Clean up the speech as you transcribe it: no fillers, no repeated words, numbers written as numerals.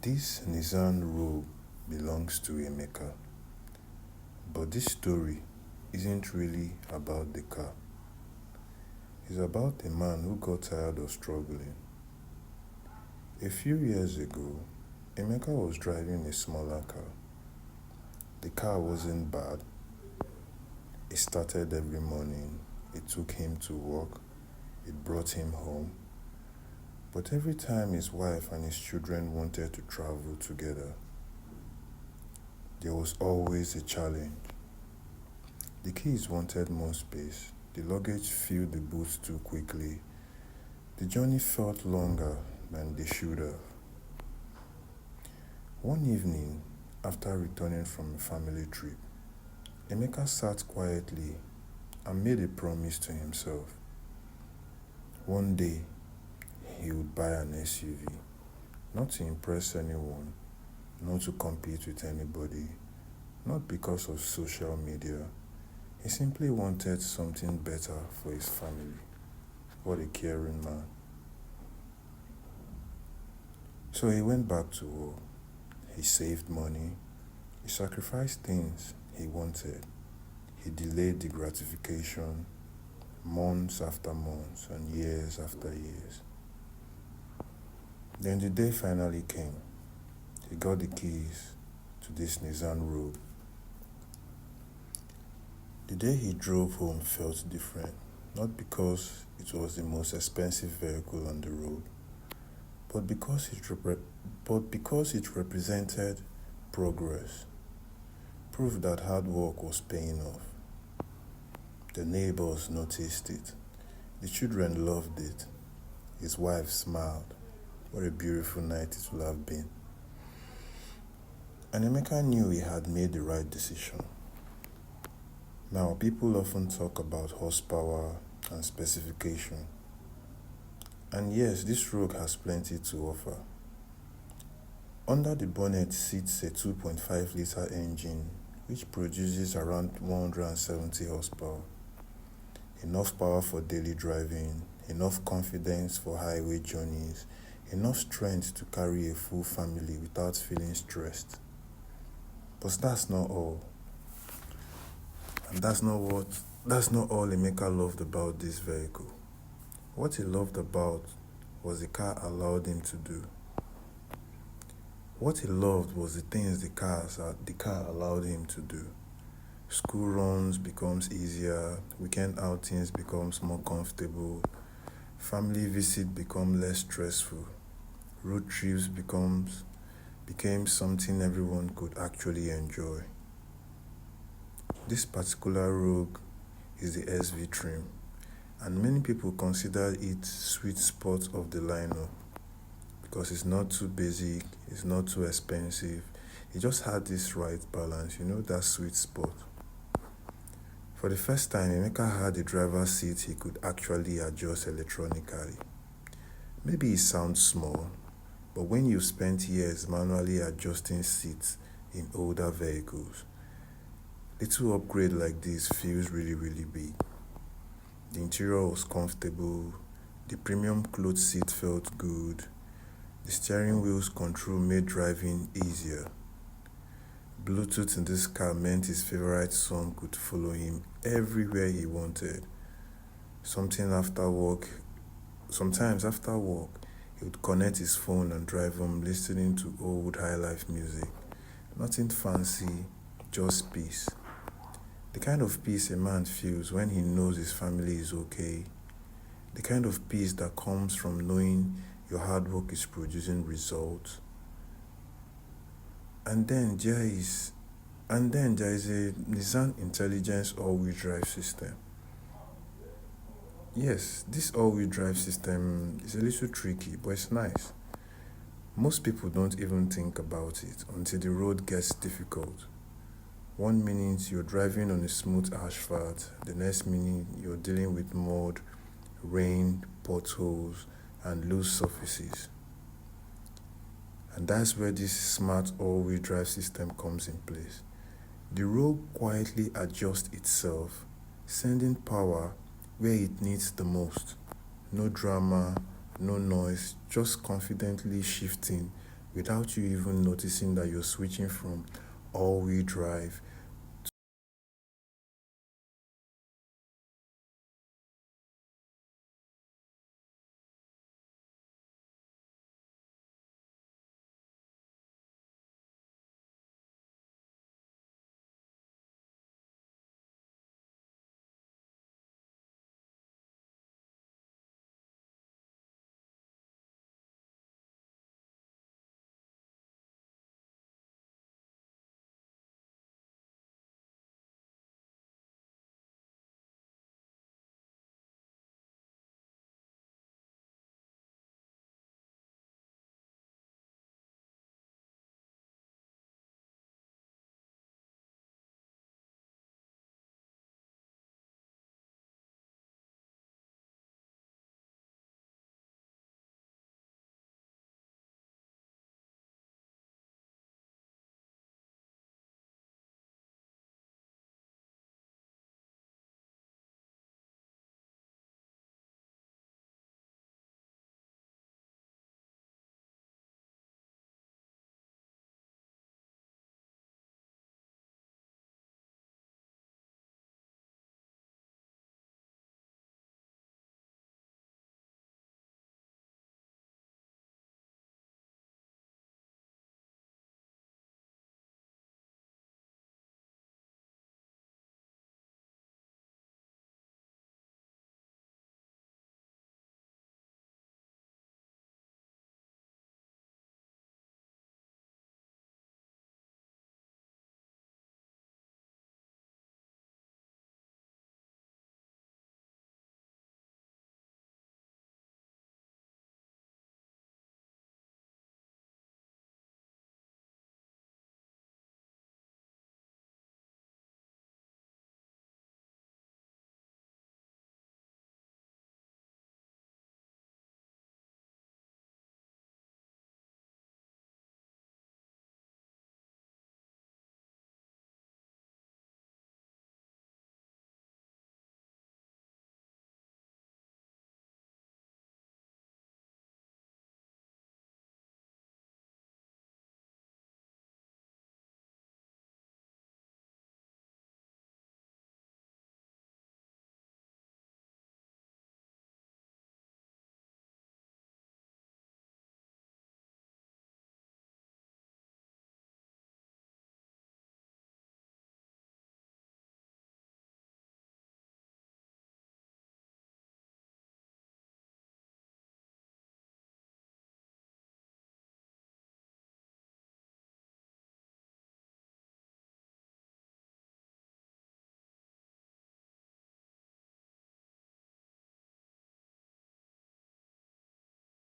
This Nissan Rogue belongs to Emeka, but this story isn't really about the car. It's about a man who got tired of struggling. A few years ago, Emeka was driving a smaller car. The car wasn't bad. It started every morning. It took him to work. It brought him home. But every time his wife and his children wanted to travel together, there was always a challenge. The kids wanted more space. The luggage filled the boot too quickly. The journey felt longer than they should have. One evening, after returning from a family trip, Emeka sat quietly and made a promise to himself. One day, he would buy an SUV, not to impress anyone, not to compete with anybody, not because of social media. He simply wanted something better for his family. What a caring man. So he went back to work. He saved money. He sacrificed things he wanted. He delayed the gratification months after months and years after years. Then the day finally came. He got the keys to this Nissan Rogue. The day he drove home felt different, not because it was the most expensive vehicle on the road, but because it represented progress, proof that hard work was paying off. The neighbors noticed it. The children loved it. His wife smiled. What a beautiful night it would have been. And Emeka knew he had made the right decision. Now, people often talk about horsepower and specification. And yes, this Rogue has plenty to offer. Under the bonnet sits a 2.5-liter engine which produces around 170 horsepower. Enough power for daily driving, enough confidence for highway journeys, enough strength to carry a full family without feeling stressed. But that's not all. And that's not all Emeka loved about this vehicle. What he loved about was the car allowed him to do. What he loved was the things the car allowed him to do. School runs becomes easier, weekend outings becomes more comfortable, family visits become less stressful, road trips became something everyone could actually enjoy. This particular Rogue is the SV trim, and many people consider it sweet spot of the lineup because it's not too basic, it's not too expensive. It just had this right balance, that sweet spot. For the first time, Emeka had a driver's seat he could actually adjust electronically. Maybe it sounds small, but when you've spent years manually adjusting seats in older vehicles, little upgrade like this feels really, really big. The interior was comfortable, the premium cloth seat felt good, the steering wheel's control made driving easier. Bluetooth in this car meant his favorite song could follow him everywhere he wanted. Sometimes after work, he would connect his phone and drive home listening to old high-life music. Nothing fancy, just peace. The kind of peace a man feels when he knows his family is okay. The kind of peace that comes from knowing your hard work is producing results. And then there is a Nissan Intelligence all-wheel drive system. Yes, this all-wheel drive system is a little tricky, but it's nice. Most people don't even think about it until the road gets difficult. One minute you're driving on a smooth asphalt, the next minute you're dealing with mud, rain, potholes, and loose surfaces. And that's where this smart all-wheel drive system comes in place. The Rogue quietly adjusts itself, sending power where it needs the most. No drama, no noise, just confidently shifting without you even noticing that you're switching from all-wheel drive